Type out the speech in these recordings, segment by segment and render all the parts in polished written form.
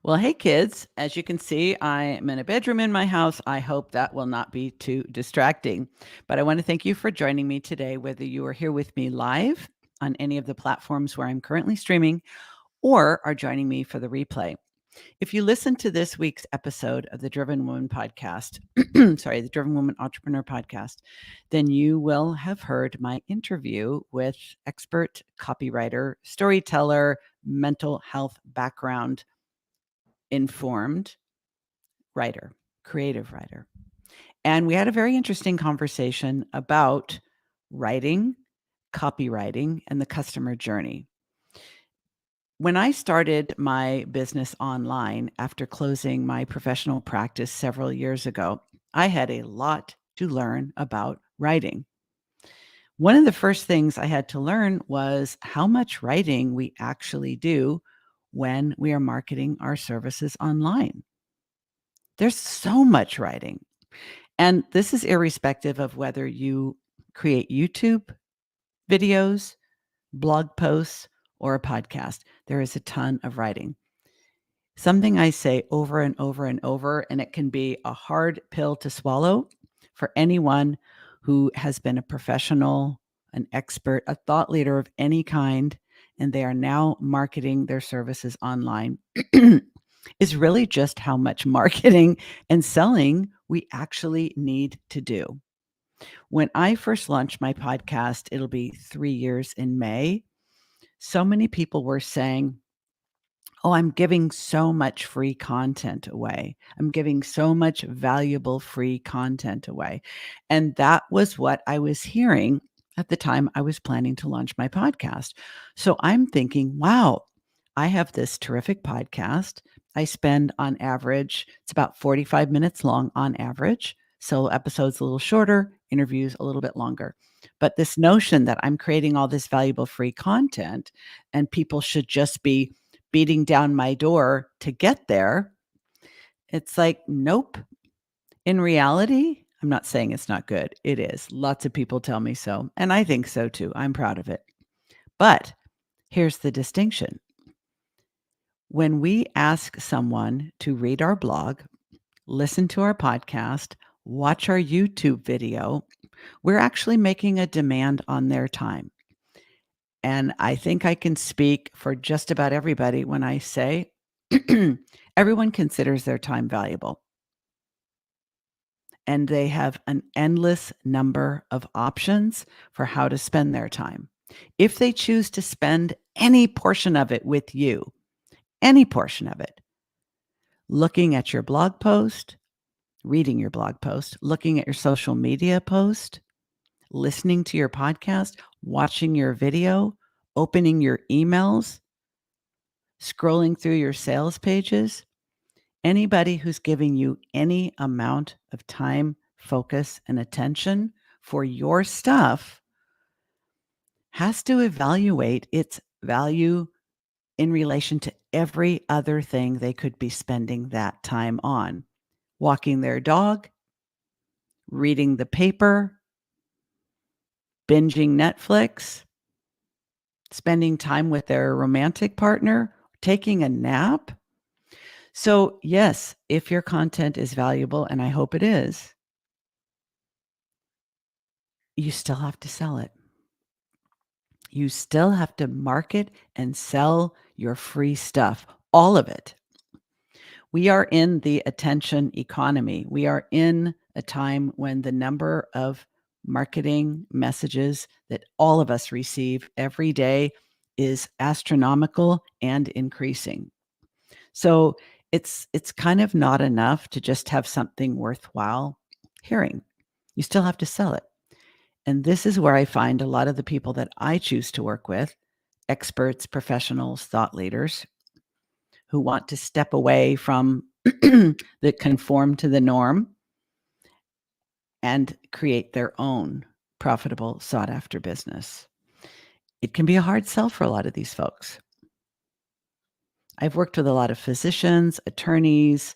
Well, hey, kids. As you can see, I am in a bedroom in my house. I hope that will not be too distracting. But I want to thank you for joining me today, whether you are here with me live on any of the platforms where I'm currently streaming or are joining me for the replay. If you listen to this week's episode of the Driven Woman podcast, the Driven Woman Entrepreneur podcast, then you will have heard my interview with expert copywriter, storyteller, mental health background informed writer, creative writer. And we had a very interesting conversation about writing, copywriting, and the customer journey. When I started my business online after closing my professional practice several years ago, I had a lot to learn about writing. One of the first things I had to learn was how much writing we actually do when we are marketing our services online. There's so much writing. And this is irrespective of whether you create YouTube videos, blog posts, or a podcast. There is a ton of writing. Something I say over and over and over, and it can be a hard pill to swallow for anyone who has been a professional, an expert, a thought leader of any kind, and they are now marketing their services online, is really just how much marketing and selling we actually need to do. When I first launched my podcast, it'll be 3 years in May, so many people were saying, "Oh, I'm giving so much free content away. I'm giving so much valuable free content away." And that was what I was hearing at the time I was planning to launch my podcast. So I'm thinking, wow, I have this terrific podcast. I spend on average, it's about 45 minutes long on average. So episodes a little shorter, interviews a little bit longer. But this notion that I'm creating all this valuable free content and people should just be beating down my door to get there, it's like, nope. In reality, I'm not saying it's not good. It is. Lots of people tell me so. And I think so too. I'm proud of it. But here's the distinction. When we ask someone to read our blog, listen to our podcast, watch our YouTube video, we're actually making a demand on their time. And I think I can speak for just about everybody when I say everyone considers their time valuable. And they have an endless number of options for how to spend their time. If they choose to spend any portion of it with you, any portion of it, looking at your blog post, reading your blog post, looking at your social media post, listening to your podcast, watching your video, opening your emails, scrolling through your sales pages, anybody who's giving you any amount of time, focus, and attention for your stuff has to evaluate its value in relation to every other thing they could be spending that time on. Walking their dog, reading the paper, binging Netflix, spending time with their romantic partner, taking a nap. So, yes, if your content is valuable, and I hope it is, you still have to sell it. You still have to market and sell your free stuff, all of it. We are in the attention economy. We are in a time when the number of marketing messages that all of us receive every day is astronomical and increasing. So it's kind of not enough to just have something worthwhile hearing. You still have to sell it. And this is where I find a lot of the people that I choose to work with, experts, professionals, thought leaders, who want to step away from the conform to the norm and create their own profitable, sought after business. It can be a hard sell for a lot of these folks. I've worked with a lot of physicians, attorneys,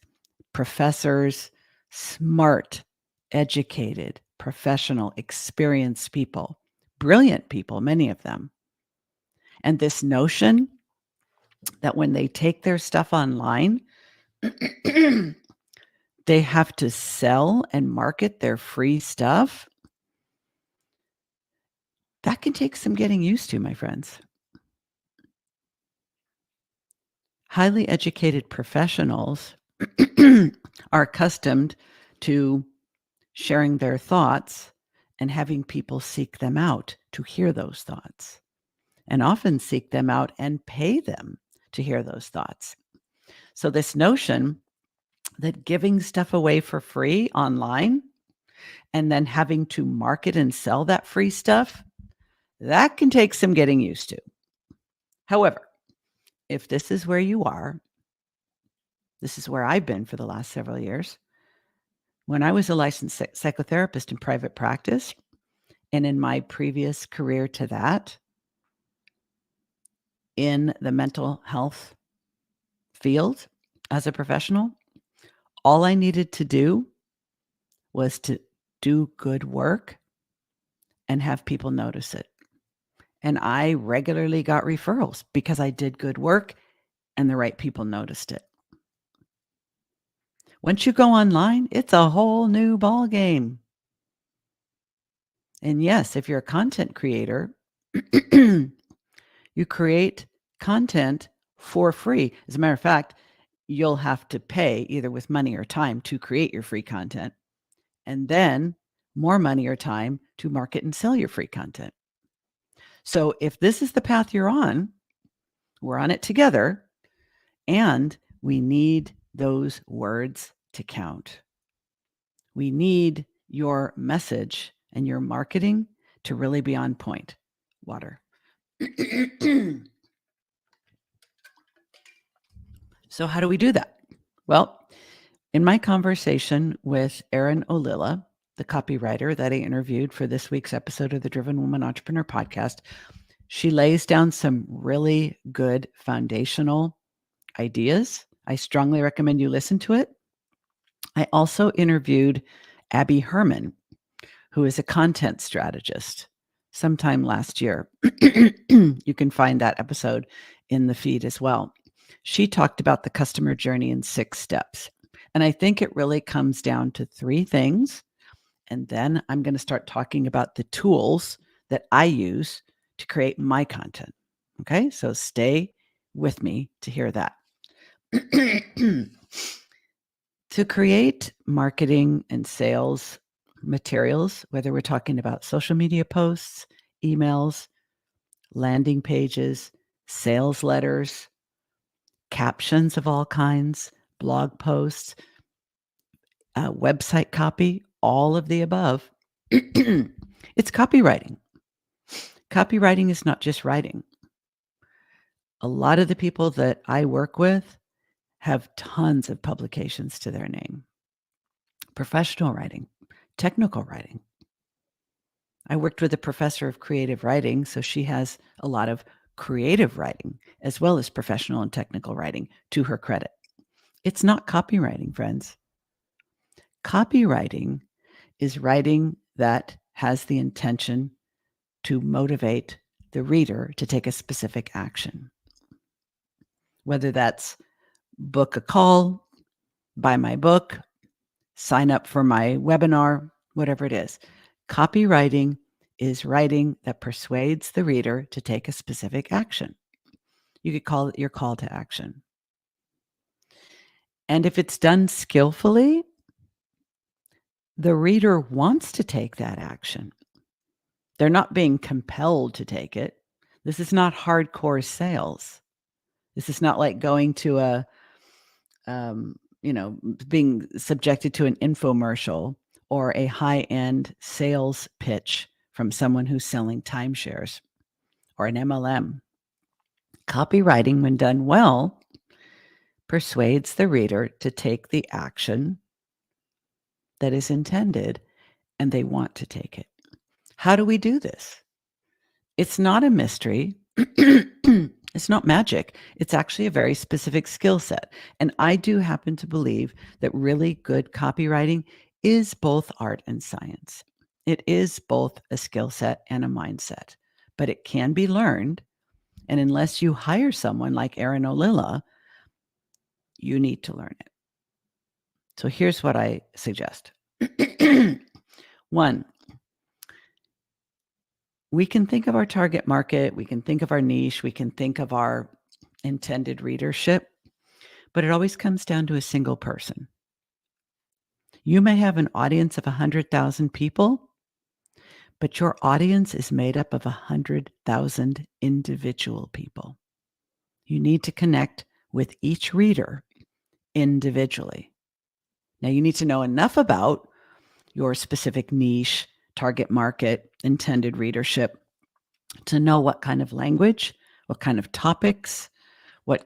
professors, smart, educated, professional, experienced people, brilliant people, many of them. And this notion that when they take their stuff online, They have to sell and market their free stuff. That can take some getting used to, my friends. Highly educated professionals are accustomed to sharing their thoughts and having people seek them out to hear those thoughts, and often seek them out and pay them to hear those thoughts. So, this notion that giving stuff away for free online and then having to market and sell that free stuff, that can take some getting used to. However, if this is where you are, this is where I've been for the last several years. When I was a licensed psychotherapist in private practice, and in my previous career to that, in the mental health field as a professional, all I needed to do was to do good work and have people notice it. And I regularly got referrals because I did good work and the right people noticed it. Once you go online, it's a whole new ball game. And yes, if you're a content creator, you create content for free. As a matter of fact, you'll have to pay either with money or time to create your free content, and then more money or time to market and sell your free content. So if this is the path you're on, we're on it together, and we need those words to count. We need your message and your marketing to really be on point. Water. So how do we do that? Well, in my conversation with Erin Olilla, the copywriter that I interviewed for this week's episode of the Driven Woman Entrepreneur podcast, she lays down some really good foundational ideas. I strongly recommend you listen to it. I also interviewed Abby Herman, who is a content strategist, sometime last year. You can find that episode in the feed as well. She talked about the customer journey in 6 steps. And I think it really comes down to 3 things. And then I'm going to start talking about the tools that I use to create my content. Okay, so stay with me to hear that. To create marketing and sales materials, whether we're talking about social media posts, emails, landing pages, sales letters, captions of all kinds, blog posts, website copy, all of the above, it's copywriting. Copywriting is not just writing. A lot of the people that I work with have tons of publications to their name. Professional writing, technical writing. I worked with a professor of creative writing, so she has a lot of creative writing as well as professional and technical writing to her credit. It's not copywriting, friends. Copywriting is writing that has the intention to motivate the reader to take a specific action. Whether that's book a call, buy my book, sign up for my webinar, whatever it is. Copywriting is writing that persuades the reader to take a specific action. You could call it your call to action. And if it's done skillfully, the reader wants to take that action. They're not being compelled to take it. This is not hardcore sales. This is not like going to a, being subjected to an infomercial or a high-end sales pitch from someone who's selling timeshares or an MLM. Copywriting, when done well, persuades the reader to take the action that is intended, and they want to take it. How do we do this? It's not a mystery. It's not magic. It's actually a very specific skill set. And I do happen to believe that really good copywriting is both art and science. It is both a skill set and a mindset, but it can be learned. And unless you hire someone like Erin Olilla, you need to learn it. So here's what I suggest. One, we can think of our target market, we can think of our niche, we can think of our intended readership, but it always comes down to a single person. You may have an audience of 100,000 people, but your audience is made up of 100,000 individual people. You need to connect with each reader individually. Now, you need to know enough about your specific niche, target market, intended readership to know what kind of language, what kind of topics, whether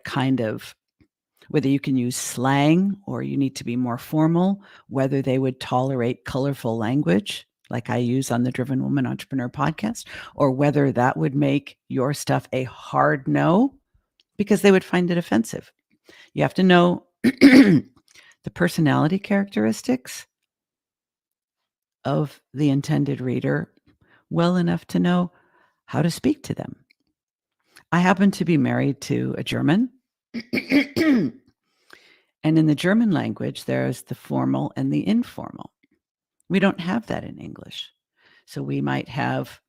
you can use slang or you need to be more formal, whether they would tolerate colorful language like I use on the Driven Woman Entrepreneur podcast, or whether that would make your stuff a hard no because they would find it offensive. You have to know the personality characteristics of the intended reader well enough to know how to speak to them. I happen to be married to a German. And in the German language, there's the formal and the informal. We don't have that in English. So we might have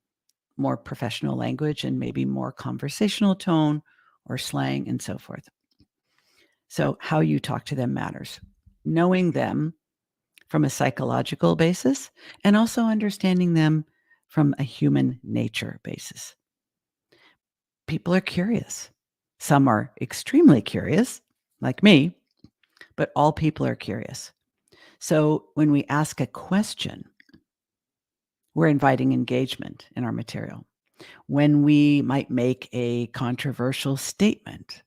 more professional language and maybe more conversational tone or slang and so forth. So how you talk to them matters. Knowing them from a psychological basis and also understanding them from a human nature basis. People are curious. Some are extremely curious, like me, but all people are curious. So when we ask a question, we're inviting engagement in our material. When we might make a controversial statement,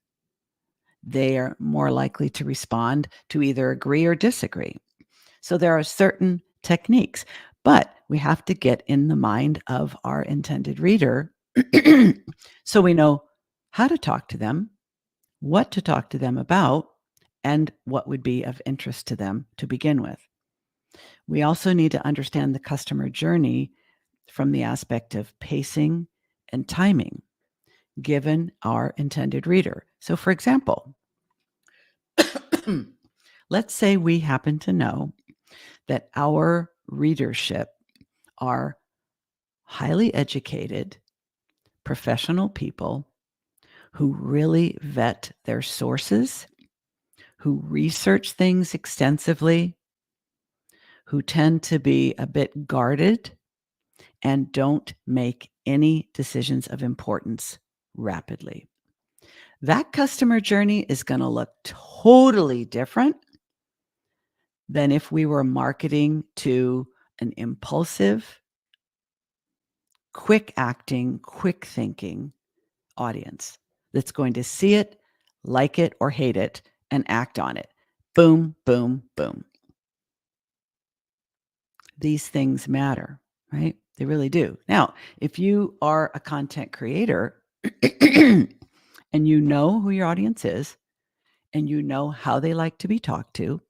they are more likely to respond to either agree or disagree. So there are certain techniques, but we have to get in the mind of our intended reader so we know how to talk to them, what to talk to them about, and what would be of interest to them to begin with. We also need to understand the customer journey from the aspect of pacing and timing, given our intended reader. So, for example, let's say we happen to know that our readership are highly educated, professional people who really vet their sources, who research things extensively, who tend to be a bit guarded and don't make any decisions of importance rapidly. That customer journey is going to look totally different than if we were marketing to an impulsive, quick acting, quick thinking audience that's going to see it, like it, or hate it, and act on it. Boom, boom, boom. These things matter, right? They really do. Now, if you are a content creator and you know who your audience is, and you know how they like to be talked to,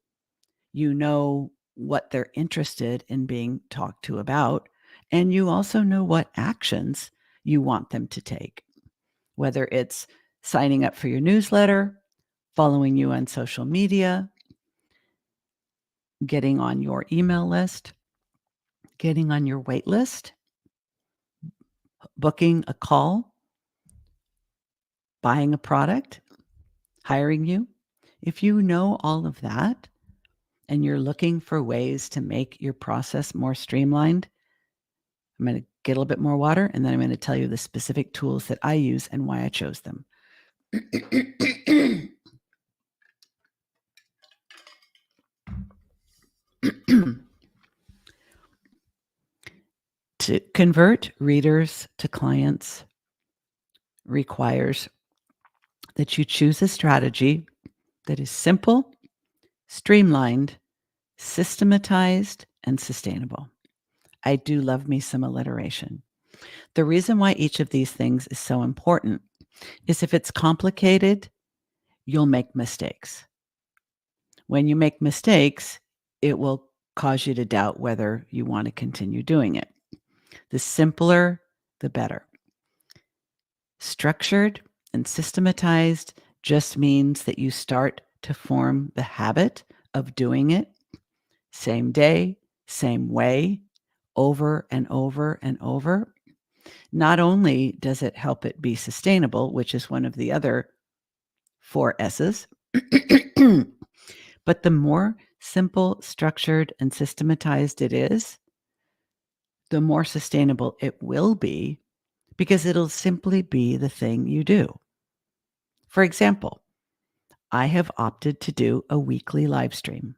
you know what they're interested in being talked to about, and you also know what actions you want them to take, whether it's signing up for your newsletter, following you on social media, getting on your email list, getting on your wait list, booking a call, buying a product, hiring you. If you know all of that and you're looking for ways to make your process more streamlined, I'm going to get a little bit more water and then I'm going to tell you the specific tools that I use and why I chose them. To convert readers to clients requires that you choose a strategy that is simple, streamlined, systematized, and sustainable. I do love me some alliteration. The reason why each of these things is so important is if it's complicated, you'll make mistakes. When you make mistakes, it will cause you to doubt whether you want to continue doing it. The simpler, the better. Structured and systematized just means that you start to form the habit of doing it same day, same way, over and over and over, not only does it help it be sustainable, which is one of the other 4 S's, but the more simple, structured, and systematized it is, the more sustainable it will be because it'll simply be the thing you do. For example, I have opted to do a weekly live stream.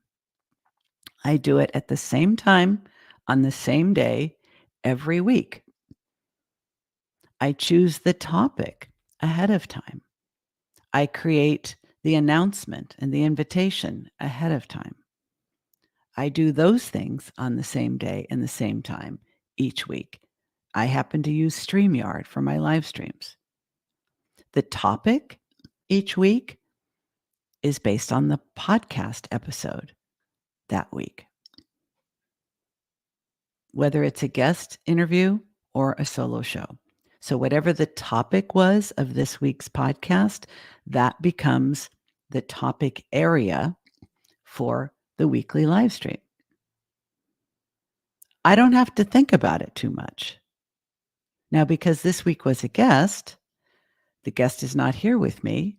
I do it at the same time on the same day every week. I choose the topic ahead of time. I create the announcement and the invitation ahead of time. I do those things on the same day and the same time each week. I happen to use StreamYard for my live streams. The topic each week is based on the podcast episode that week, whether it's a guest interview or a solo show. So, whatever the topic was of this week's podcast, that becomes the topic area for the weekly live stream. I don't have to think about it too much. Now, because this week was a guest, the guest is not here with me.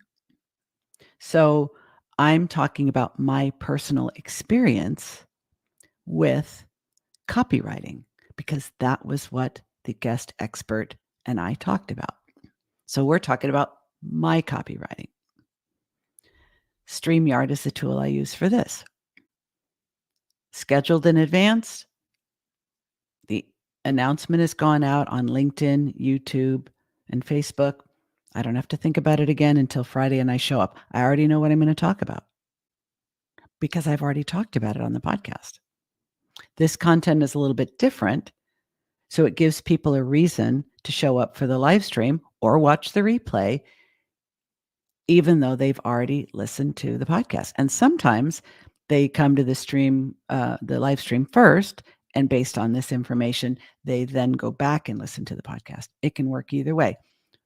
So, I'm talking about my personal experience with copywriting because that was what the guest expert and I talked about. So we're talking about my copywriting. StreamYard is the tool I use for this. Scheduled in advance. The announcement has gone out on LinkedIn, YouTube, and Facebook. I don't have to think about it again until Friday and I show up. I already know what I'm going to talk about because I've already talked about it on the podcast. This content is a little bit different, so it gives people a reason to show up for the live stream or watch the replay, even though they've already listened to the podcast. And sometimes they come to the stream, the live stream first, and based on this information, they then go back and listen to the podcast. It can work either way.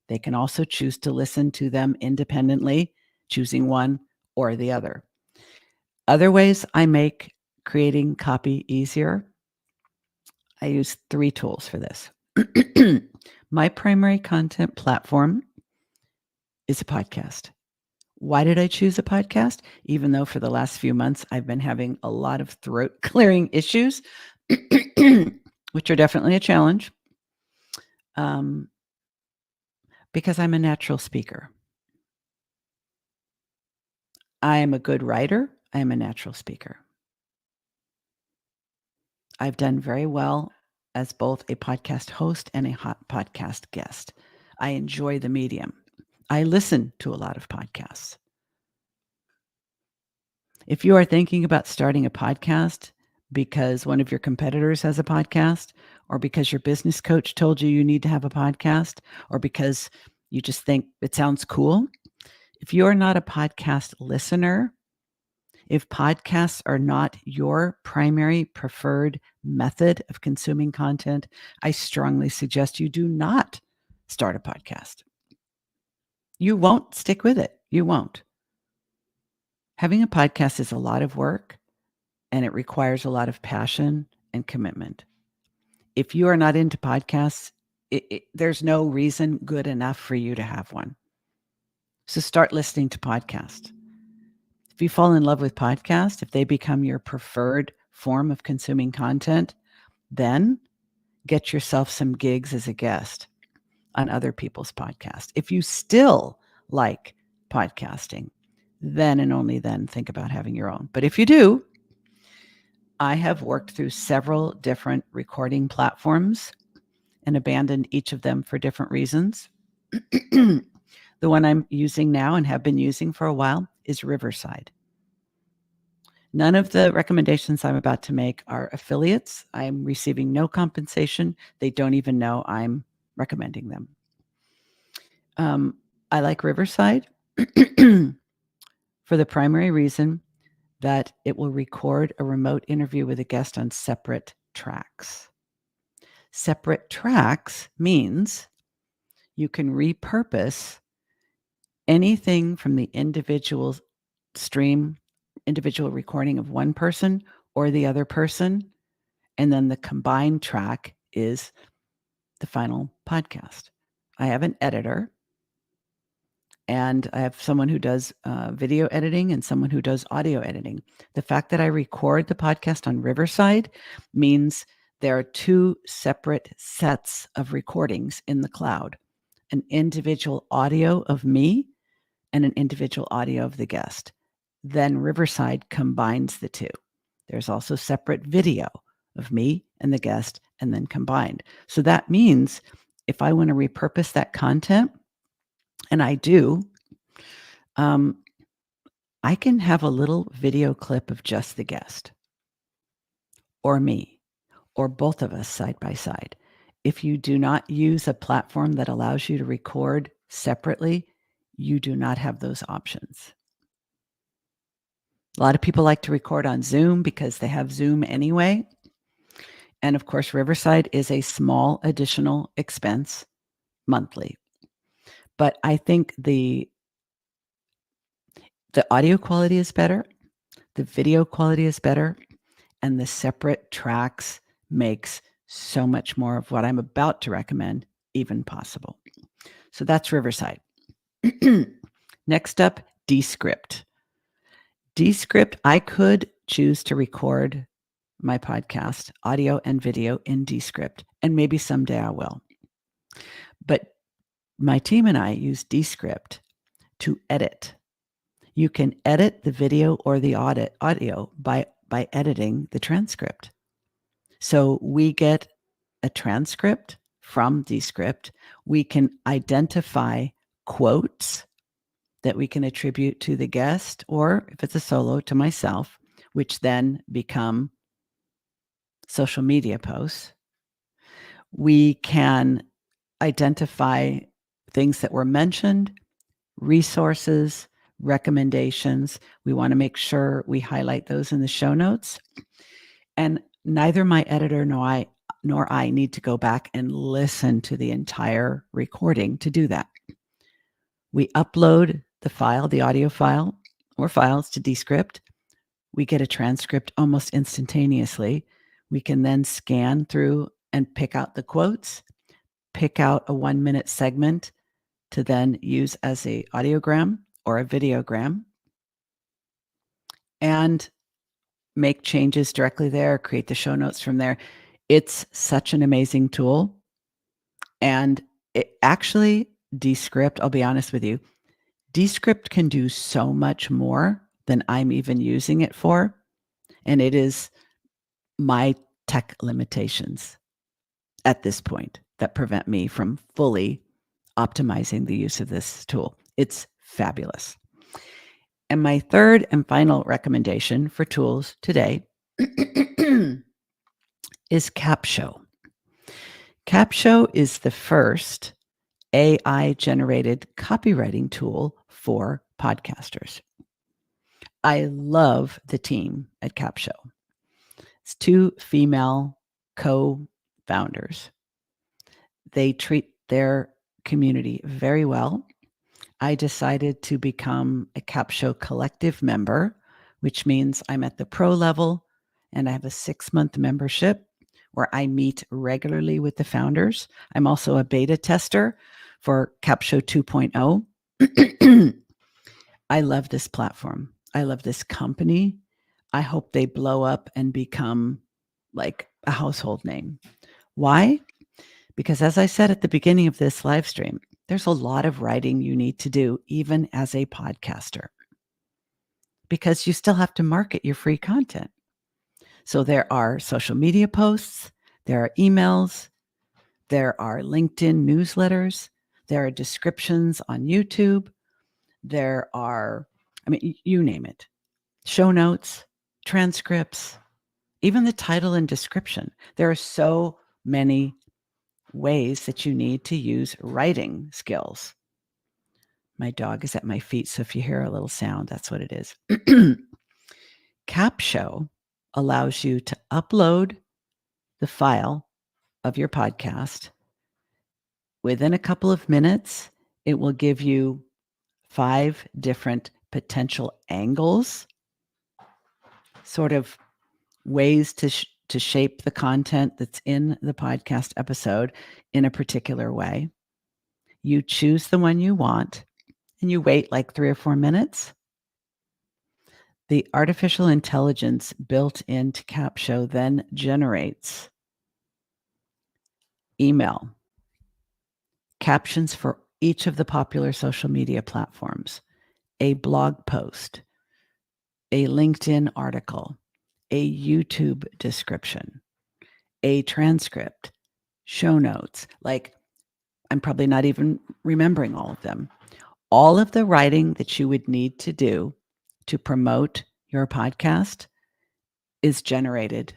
They can also choose to listen to them independently, choosing one or the other. Other ways I make creating copy easier. I use 3 tools for this. My primary content platform is a podcast. Why did I choose a podcast? Even though for the last few months I've been having a lot of throat clearing issues, which are definitely a challenge, because I'm a natural speaker. I am a good writer. I am a natural speaker. I've done very well as both a podcast host and a podcast guest. I enjoy the medium. I listen to a lot of podcasts. If you are thinking about starting a podcast because one of your competitors has a podcast, or because your business coach told you you need to have a podcast, or because you just think it sounds cool, if you're not a podcast listener, if podcasts are not your primary preferred method of consuming content, I strongly suggest you do not start a podcast. You won't stick with it. You won't. Having a podcast is a lot of work and it requires a lot of passion and commitment. If you are not into podcasts, there's no reason good enough for you to have one. So start listening to podcasts. If you fall in love with podcasts, if they become your preferred form of consuming content, then get yourself some gigs as a guest on other people's podcasts. If you still like podcasting, then and only then think about having your own. But if you do, I have worked through several different recording platforms and abandoned each of them for different reasons. The one I'm using now and have been using for a while is Riverside. None of the recommendations I'm about to make are affiliates. I'm receiving no compensation. They don't even know I'm recommending them. I like Riverside for the primary reason that it will record a remote interview with a guest on separate tracks. Separate tracks means you can repurpose anything from the individual stream individual recording of one person or the other person. And then the combined track is the final podcast. I have an editor, and I have someone who does video editing and someone who does audio editing. The fact that I record the podcast on Riverside means there are two separate sets of recordings in the cloud, an individual audio of me and an individual audio of the guest. Then Riverside combines the two. There's also separate video of me and the guest and then combined. So that means if I want to repurpose that content, and I do, I can have a little video clip of just the guest or me or both of us side by side. If you do not use a platform that allows you to record separately, you do not have those options. A lot of people like to record on Zoom because they have Zoom anyway. And of course, Riverside is a small additional expense monthly. But I think the audio quality is better, the video quality is better, and the separate tracks makes so much more of what I'm about to recommend even possible. So that's Riverside. Next up, Descript. Descript, I could choose to record my podcast, audio and video in Descript, and maybe someday I will. But my team and I use Descript to edit. You can edit the video or the audio by editing the transcript. So we get a transcript from Descript. We can identify quotes that we can attribute to the guest, or if it's a solo, to myself, which then become social media posts. We can identify things that were mentioned, resources, recommendations. We want to make sure we highlight those in the show notes. And neither my editor nor I need to go back and listen to the entire recording to do that. We upload the file, the audio file or files to Descript. We get a transcript almost instantaneously. We can then scan through and pick out the quotes, pick out a 1-minute segment to then use as a audiogram or a videogram, and make changes directly there, create the show notes from there. It's such an amazing tool. And it actually, Descript, I'll be honest with you, Descript can do so much more than I'm even using it for. And it is my tech limitations at this point that prevent me from fully optimizing the use of this tool. It's fabulous. And my third and final recommendation for tools today is Capshow. Capshow is the first AI-generated copywriting tool for podcasters. I love the team at Capshow. It's two female co-founders. They treat their community very well. I decided to become a Capshow Collective member, which means I'm at the pro level and I have a 6-month membership where I meet regularly with the founders. I'm also a beta tester for Capshow 2.0. I love this platform. I love this company. I hope they blow up and become like a household name. Why? Because as I said at the beginning of this live stream, there's a lot of writing you need to do, even as a podcaster, because you still have to market your free content. So there are social media posts, there are emails, there are LinkedIn newsletters, there are descriptions on YouTube, there are, you name it, show notes, transcripts, even the title and description. There are so many ways that you need to use writing skills. My dog is at my feet, so if you hear a little sound, that's what it is. Capshow allows you to upload the file of your podcast. Within a couple of minutes, it will give you 5 different potential angles, sort of ways to shape the content that's in the podcast episode in a particular way. You choose the one you want and you wait like 3 or 4 minutes. The artificial intelligence built into Capsho then generates email, captions for each of the popular social media platforms, a blog post, a LinkedIn article, a YouTube description, a transcript, show notes. Like, I'm probably not even remembering all of them. All of the writing that you would need to do to promote your podcast is generated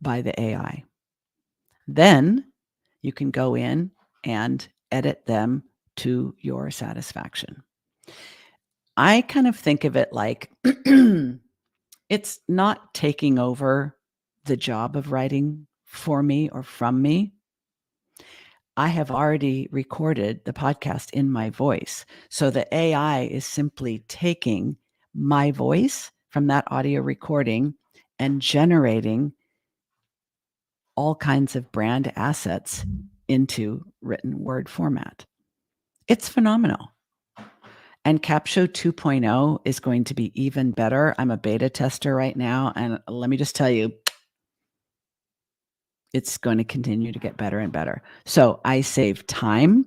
by the AI. Then you can go in and edit them to your satisfaction. I kind of think of it like it's not taking over the job of writing for me or from me. I have already recorded the podcast in my voice. So the AI is simply taking my voice from that audio recording and generating all kinds of brand assets into written word format. It's phenomenal. And Capsho 2.0 is going to be even better. I'm a beta tester right now. And let me just tell you, it's going to continue to get better and better. So I save time,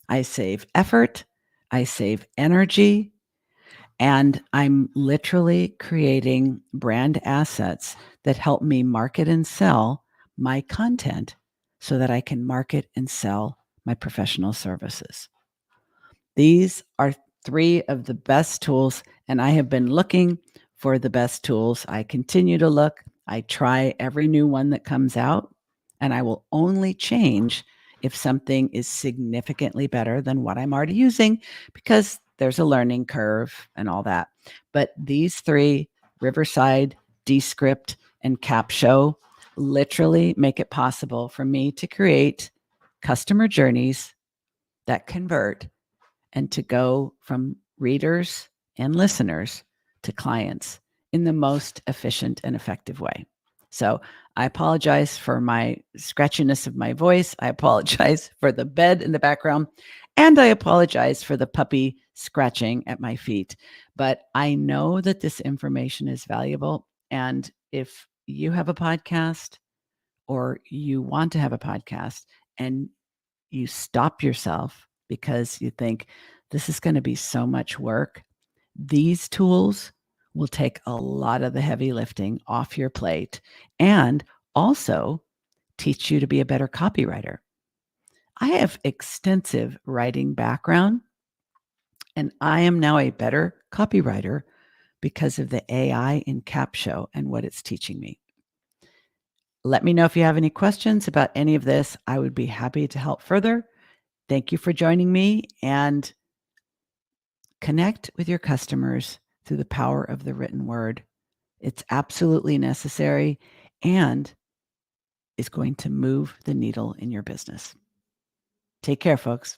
I save effort, I save energy, and I'm literally creating brand assets that help me market and sell my content so that I can market and sell my professional services. These are 3 of the best tools, and I have been looking for the best tools. I continue to look. I try every new one that comes out, and I will only change if something is significantly better than what I'm already using, because there's a learning curve and all that. But these 3, Riverside, Descript, and Capsho, literally make it possible for me to create customer journeys that convert and to go from readers and listeners to clients in the most efficient and effective way. So I apologize for my scratchiness of my voice. I apologize for the bed in the background. And I apologize for the puppy scratching at my feet. But I know that this information is valuable. And if you have a podcast or you want to have a podcast and you stop yourself because you think this is going to be so much work, these tools will take a lot of the heavy lifting off your plate and also teach you to be a better copywriter. I have extensive writing background, and I am now a better copywriter because of the AI in Capsho and what it's teaching me. Let me know if you have any questions about any of this. I would be happy to help further. Thank you for joining me, and connect with your customers through the power of the written word. It's absolutely necessary and is going to move the needle in your business. Take care, folks.